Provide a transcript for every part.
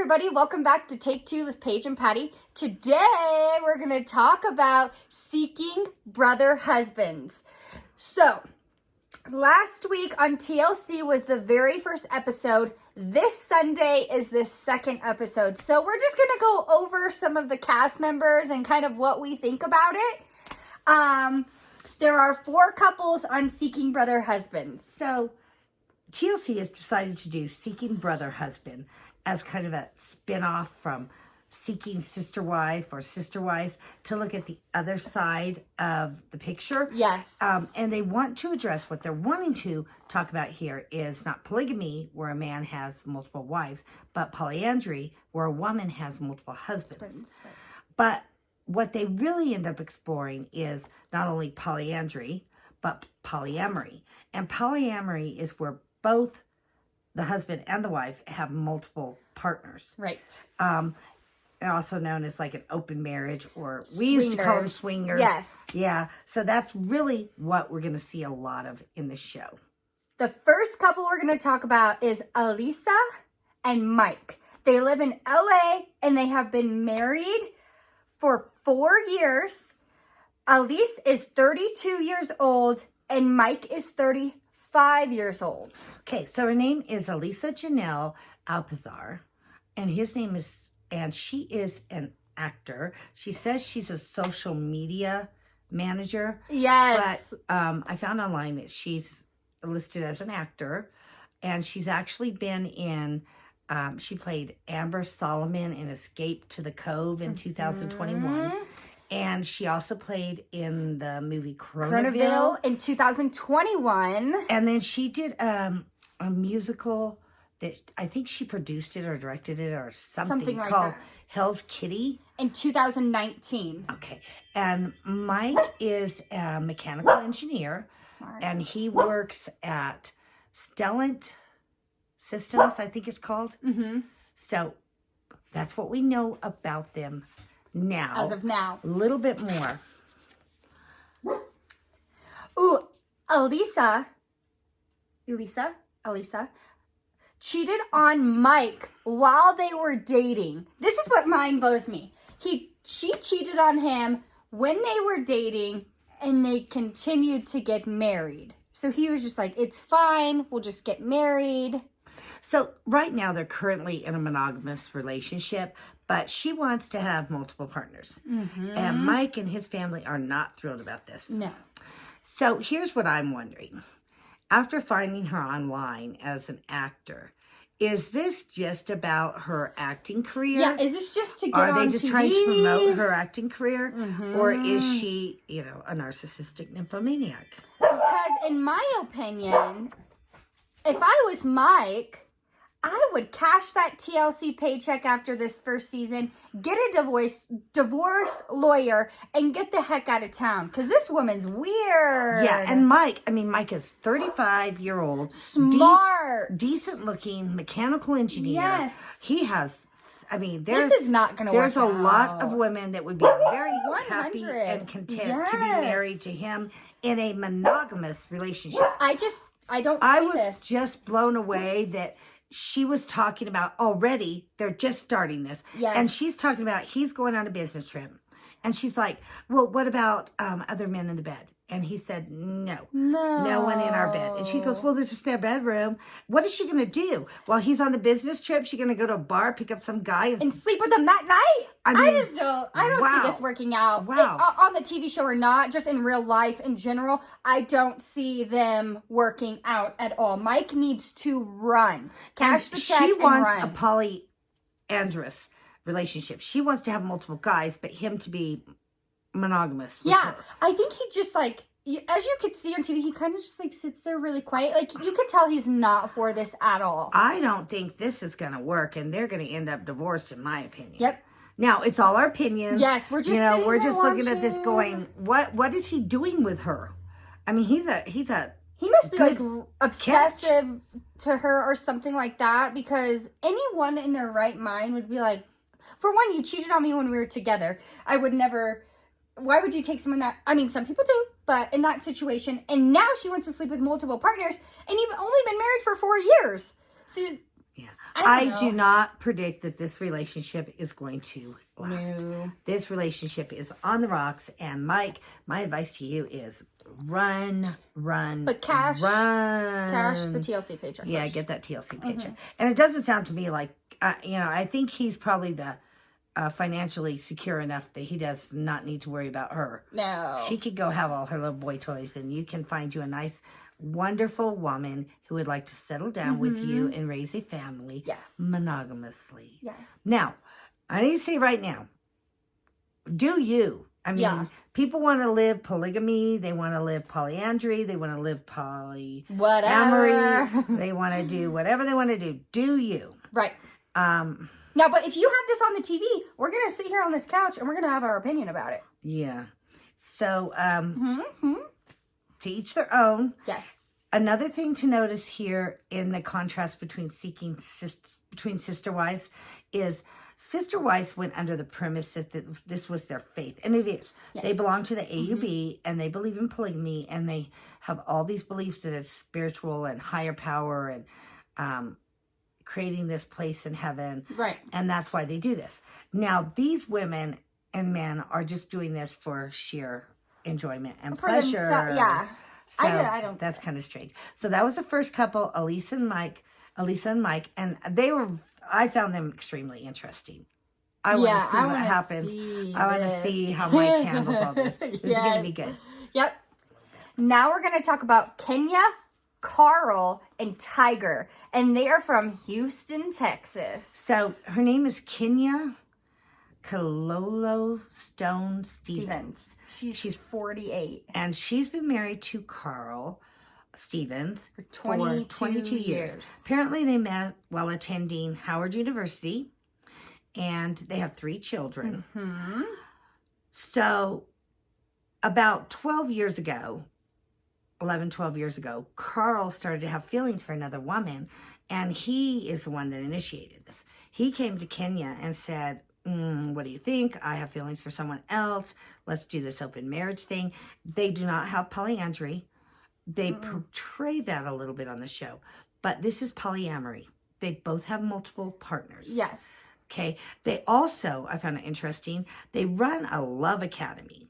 everybody. Welcome back to Take Two with Paige and Patty. Today, we're going to talk about seeking brother husbands. So, last week on TLC was the very first episode. This Sunday is the second episode. So, we're just going to go over some of the cast members and kind of what we think about it. There are 4 couples on Seeking Brother Husbands. So, TLC has decided to do Seeking Brother Husband as kind of a spin-off from Seeking Sister Wife or Sister Wives to look at the other side of the picture. Yes. And they want to address what they're wanting to talk about here is not polygamy, where a man has multiple wives, but polyandry, where a woman has multiple husbands. Right. But what they really end up exploring is not only polyandry, but polyamory. And polyamory is where both the husband and the wife have multiple partners. Right. Also known as like an open marriage, or we used to call them swingers. Yes. Yeah. So that's really what we're going to see a lot of in the show. The first couple we're going to talk about is Elisa and Mike. They live in LA and they have been married for 4 years. Elise is 32 years old and Mike is 35 years old. Okay, so her name is Elisa Janelle Alpizar, and his name is, and she is an actor. She says she's a social media manager. Yes. But I found online that she's listed as an actor, and she's actually been in, she played Amber Solomon in Escape to the Cove in 2021. And she also played in the movie Cronaville in 2021. And then she did a musical that I think she produced it or directed it or something like called that. Hell's Kitty. In 2019. Okay. And Mike is a mechanical engineer. Smart. And he works at Stellant Systems, I think it's called. Mm-hmm. So that's what we know about them now. As of now. A little bit more. Ooh, Elisa cheated on Mike while they were dating. This is what mind blows me. She cheated on him when they were dating and they continued to get married. So he was just like, it's fine, we'll just get married. So right now they're currently in a monogamous relationship, but she wants to have multiple partners. Mm-hmm. And Mike and his family are not thrilled about this. No. So here's what I'm wondering. After finding her online as an actor, is this just about her acting career? Yeah, is this just to get on TV? Are they just trying to promote her acting career? Mm-hmm. Or is she, a narcissistic nymphomaniac? Because in my opinion, if I was Mike, I would cash that TLC paycheck after this first season, get a divorce lawyer, and get the heck out of town. Because this woman's weird. Yeah, and Mike is 35-year-old. Smart. Decent-looking mechanical engineer. Yes. He has, this is not going to work out. There's a lot of women that would be very happy and content to be married to him in a monogamous relationship. I don't see I was this. just blown away that she was talking about already, they're just starting this. Yes. And she's talking about he's going on a business trip. And she's like, well, what about other men in the bed? And he said, no one in our bed. And she goes, well, there's a spare bedroom. What is she going to do? While he's on the business trip, she's going to go to a bar, pick up some guy. And sleep with him that night? I don't see this working out. Wow. On the TV show or not, just in real life in general, I don't see them working out at all. Mike needs to run. Cash the check and run. She wants a polyandrous relationship. She wants to have multiple guys, but him to be monogamous with her. I think he just as you could see on TV, he kind of just sits there really quiet. You could tell he's not for this at all. I don't think this is going to work, and they're going to end up divorced, in my opinion. Yep. Now, it's all our opinions. Yes, we're just looking at this going, what is he doing with her? He's a he must be obsessive to her or something like that, because anyone in their right mind would be like, for one, you cheated on me when we were together. I would never. Why would you take someone that, some people do, but in that situation, and now she wants to sleep with multiple partners, and you've only been married for 4 years. So Yeah. I don't do know. not predict that this relationship is going to last. No. This relationship is on the rocks. And Mike, my advice to you is run. But cash the TLC paycheck Yeah, first. get that TLC paycheck. And it doesn't sound to me like, I think he's probably the financially secure enough that he does not need to worry about her. No. She could go have all her little boy toys, and you can find you a nice, wonderful woman who would like to settle down with you and raise a family monogamously. Yes. Now, I need to say right now, do you? I mean, people want to live polygamy. They want to live polyandry. They want to live polyamory. They want to do whatever they want to do. Do you? Right. Now, but if you have this on the TV, we're going to sit here on this couch and we're going to have our opinion about it. Yeah. So, to each their own. Yes. Another thing to notice here in the contrast between between sister wives is sister wives went under the premise that this was their faith. And it is. Yes. They belong to the AUB and they believe in polygamy and they have all these beliefs that it's spiritual and higher power and creating this place in heaven. Right. And that's why they do this. Now, these women and men are just doing this for sheer enjoyment and pleasure. Yeah. So I don't. That's kind of strange. So that was the first couple, Elisa and Mike, and I found them extremely interesting. I want to see what happens. I want to see how Mike handles all this. This is going to be good. Yep. Now we're going to talk about Kenya, Carl, and Tiger, and they are from Houston, Texas. So her name is Kenya Kalolo Stone Stevens. She's 48. And she's been married to Carl Stevens for 22 years. Apparently they met while attending Howard University, and they have 3 children. Mm-hmm. So about 12 years ago, Carl started to have feelings for another woman, and he is the one that initiated this. He came to Kenya and said, what do you think? I have feelings for someone else. Let's do this open marriage thing. They do not have polyandry. They portray that a little bit on the show. But this is polyamory. They both have multiple partners. Yes. Okay. They also, I found it interesting, they run a love academy.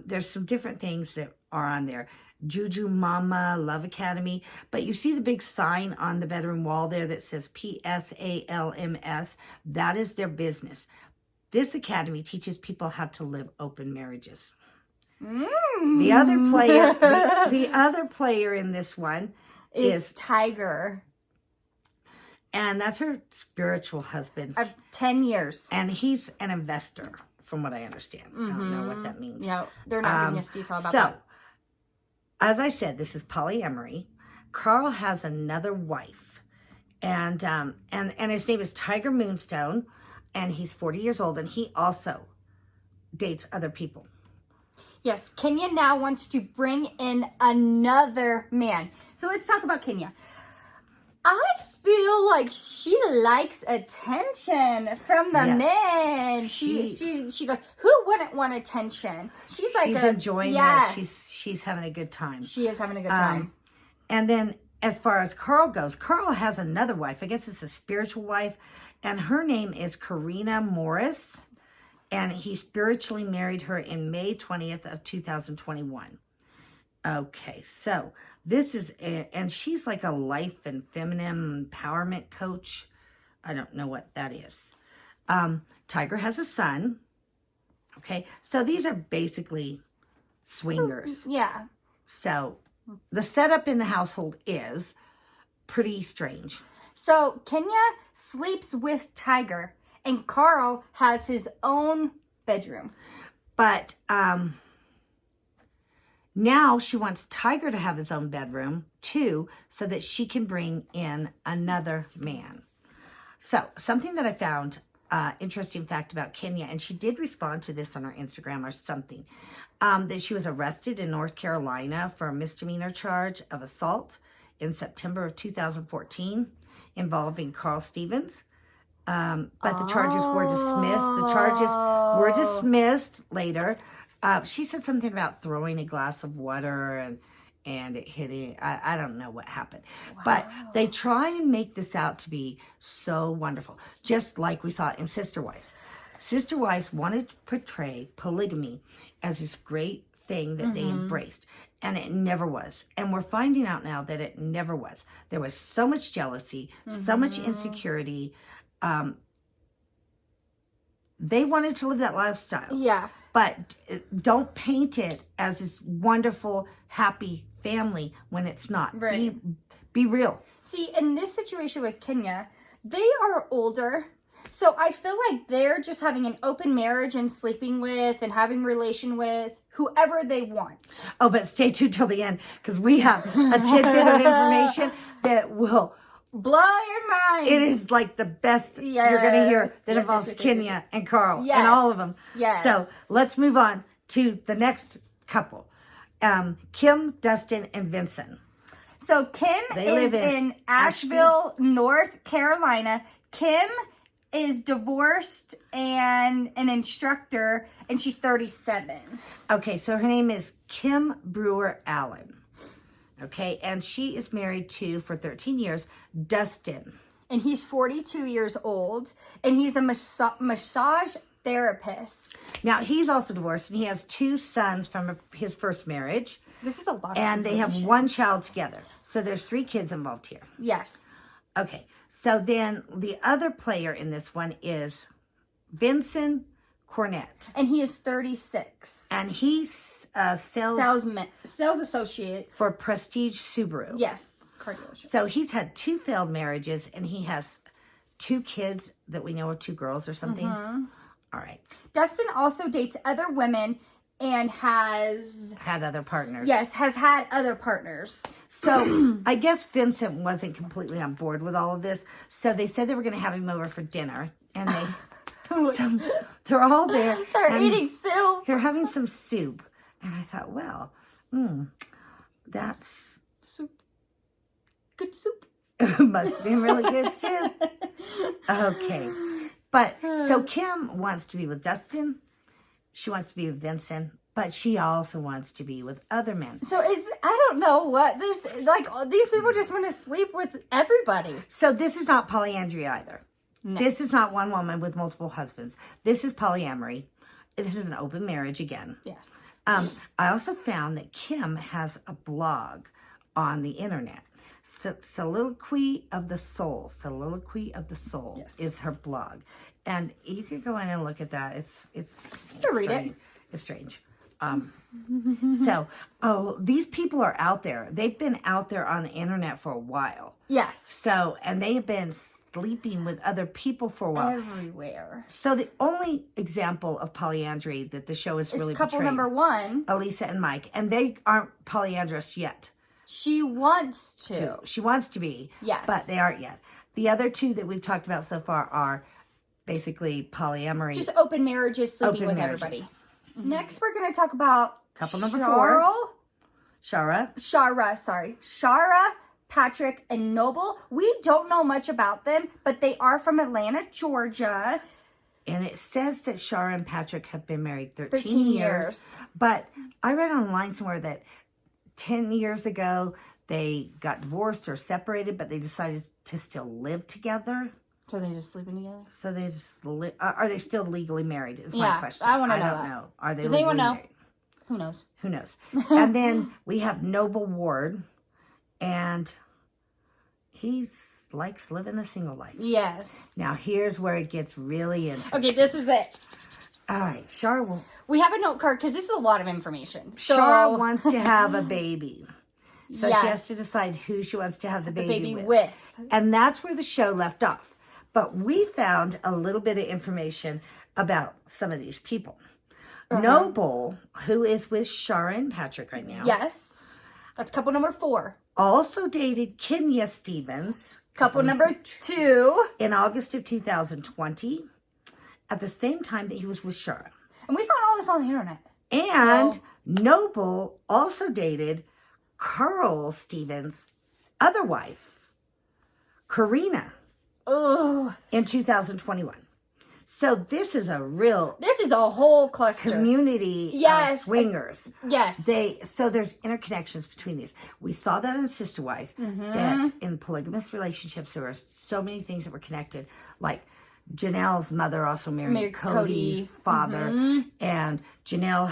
There's some different things that are on there. Juju Mama Love Academy. But you see the big sign on the bedroom wall there that says PSALMS. That is their business. This academy teaches people how to live open marriages. The other player in this one is Tiger. And that's her spiritual husband. 10 years. And he's an investor, from what I understand. I don't know what that means. Yeah, they're not giving us detail about that. As I said, this is polyamory. Carl has another wife, and his name is Tiger Moonstone, and he's 40 years old, and he also dates other people. Yes, Kenya now wants to bring in another man. So let's talk about Kenya. I feel like she likes attention from the men. She goes, who wouldn't want attention? She's enjoying it. She's having a good time. She is having a good time. And then as far as Carl goes, Carl has another wife. I guess it's a spiritual wife. And her name is Karina Morris. And he spiritually married her in May 20th of 2021. Okay, so this is, and she's like a life and feminine empowerment coach. I don't know what that is. Tiger has a son. Okay, so these are basically swingers. Yeah. So the setup in the household is pretty strange. So Kenya sleeps with Tiger and Carl has his own bedroom. But now she wants Tiger to have his own bedroom too, so that she can bring in another man. So something that I found interesting fact about Kenya, and she did respond to this on her Instagram or something, that she was arrested in North Carolina for a misdemeanor charge of assault in September of 2014 involving Carl Stevens. But the charges were dismissed. The charges were dismissed later. She said something about throwing a glass of water and it hit it. I don't know what happened. But they try and make this out to be so wonderful. Just like we saw in Sister Wives. Sister Wives wanted to portray polygamy as this great thing that they embraced. And it never was. And we're finding out now that it never was. There was so much jealousy, so much insecurity. They wanted to live that lifestyle. Yeah. But don't paint it as this wonderful, happy family when it's not. Right. Be real. See, in this situation with Kenya, they are older. So I feel like they're just having an open marriage and sleeping with and having relation with whoever they want. Oh, but stay tuned till the end because we have a tidbit of information that will blow your mind. It is like the best you're going to hear that involves Kenya and Carl and all of them. Yes. So let's move on to the next couple. Kim, Dustin, and Vincent. So Kim is in Asheville, North Carolina. Kim is divorced and an instructor, and she's 37. Okay, so her name is Kim Brewer Allen. Okay, and she is married to, for 13 years, Dustin. And he's 42 years old, and he's a massage therapist. Now, he's also divorced, and he has 2 sons from his first marriage. This is a lot of And they have 1 child together. So there's 3 kids involved here. Yes. Okay, so then the other player in this one is Vincent Cornett. And he is 36. And he's sales associate for Prestige Subaru. Yes, car dealership. So he's had 2 failed marriages, and he has 2 kids that we know of, 2 girls or something. All right. Dustin also dates other women and has had other partners. Yes, has had other partners. So I guess Vincent wasn't completely on board with all of this. So they said they were going to have him over for dinner, and they're all there. They're eating soup. They're having some soup, and I thought, well, that's soup. Good soup. Must have been really good soup. Okay, but so Kim wants to be with Dustin. She wants to be with Vincent, but she also wants to be with other men. So I don't know what this, like, these people just want to sleep with everybody. So this is not polyandry either. No. This is not one woman with multiple husbands. This is polyamory. This is an open marriage again. Yes. I also found that Kim has a blog on the internet. Soliloquy of the Soul. Soliloquy of the Soul is her blog. And you could go in and look at that. It's to read it. It's strange. These people are out there. They've been out there on the internet for a while. Yes. So, and they have been sleeping with other people for a while. Everywhere. So the only example of polyandry that the show is really couple portraying, number 1. Elisa and Mike. And they aren't polyandrous yet. She wants to. She wants to be. Yes. But they aren't yet. The other 2 that we've talked about so far are basically polyamory. Just open marriages, sleeping with everybody. Next, we're going to talk about couple number 4. Shara, Patrick, and Noble. We don't know much about them, but they are from Atlanta, Georgia. And it says that Shara and Patrick have been married 13 years. But I read online somewhere that 10 years ago, they got divorced or separated, but they decided to still live together. So they're just sleeping together? So they just are they still legally married is my question. I want to know. I don't know. Are they Does legally anyone know? married? Who knows? Who knows? And then we have Noble Ward, and he likes living the single life. Yes. Now here's where it gets really interesting. Okay, this is it. All right, Shar We have a note card because this is a lot of information. So Shar wants to have a baby. So she has to decide who she wants to have the baby with. And that's where the show left off. But we found a little bit of information about some of these people. Noble, who is with Shara and Patrick right now. Yes. That's couple number 4. Also dated Kenya Stevens. Couple number 2. In August of 2020. At the same time that he was with Shara. And we found all this on the internet. And Noble also dated Carl Stevens' other wife, Karina. Oh. In 2021. So this is a whole cluster. community of swingers. Yes. So there's interconnections between these. We saw that in Sister Wives, that in polygamous relationships, there were so many things that were connected. Like Janelle's mother also married Cody's father, and Janelle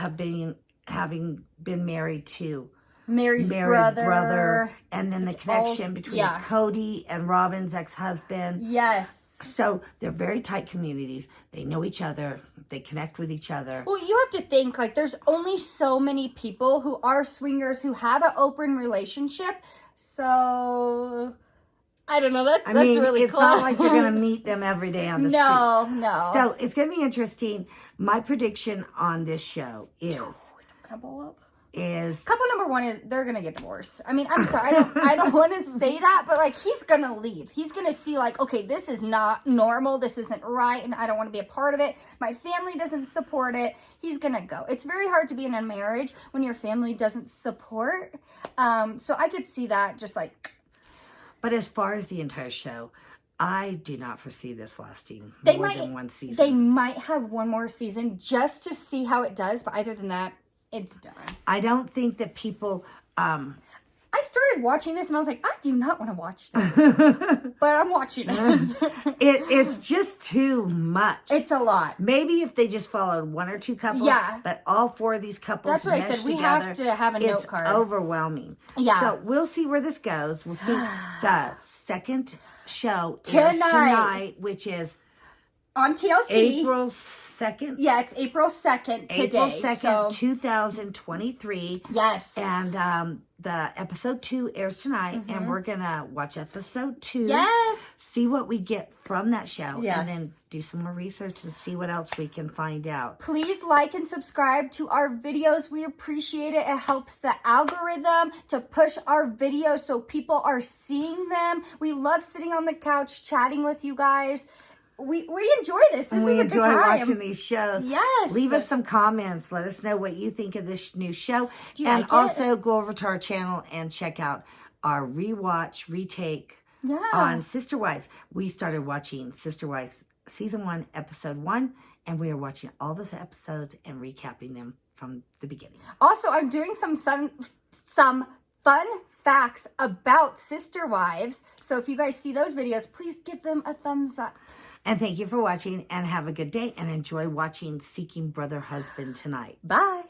having been married to Mary's brother, and then the connection between Cody and Robin's ex-husband. Yes. So they're very tight communities. They know each other. They connect with each other. Well, you have to think, like, there's only so many people who are swingers who have an open relationship. So, I don't know. That's really it's close. not like you're going to meet them every day on the street. No. So it's going to be interesting. My prediction on this show is... It's going to blow up. Couple number one is they're gonna get divorced. I mean, I'm sorry, I don't want to say that, but like, he's gonna leave. He's gonna see, like, okay, this is not normal, this isn't right, and I don't want to be a part of it. My family doesn't support it. He's gonna go. It's very hard to be in a marriage when your family doesn't support. So I could see that, just like. But as far as the entire show, I do not foresee this lasting than one season. They might have one more season just to see how it does, but other than that, it's done. I don't think that people... I started watching this and I was like, I do not want to watch this. But I'm watching it. It's just too much. It's a lot. Maybe if they just followed one or two couples. Yeah. But all four of these couples That's what I said. We together, have to have a note card. It's overwhelming. Yeah. So we'll see where this goes. We'll see the second show tonight, which is... on TLC. April 2nd. Yeah, it's April 2nd today. April 2nd, 2023. Yes. And the episode 2 airs tonight, and we're going to watch episode 2. Yes. See what we get from that show. Yes. And then do some more research and see what else we can find out. Please like and subscribe to our videos. We appreciate it. It helps the algorithm to push our videos so people are seeing them. We love sitting on the couch chatting with you guys. We enjoy this. This is a good time. We enjoy watching these shows. Yes. Leave us some comments. Let us know what you think of this new show. Do you and like it? Also go over to our channel and check out our retake on Sister Wives. We started watching Sister Wives Season 1, Episode 1, and we are watching all those episodes and recapping them from the beginning. Also, I'm doing some fun facts about Sister Wives. So if you guys see those videos, please give them a thumbs up. And thank you for watching, and have a good day, and enjoy watching Seeking Brother Husband tonight. Bye.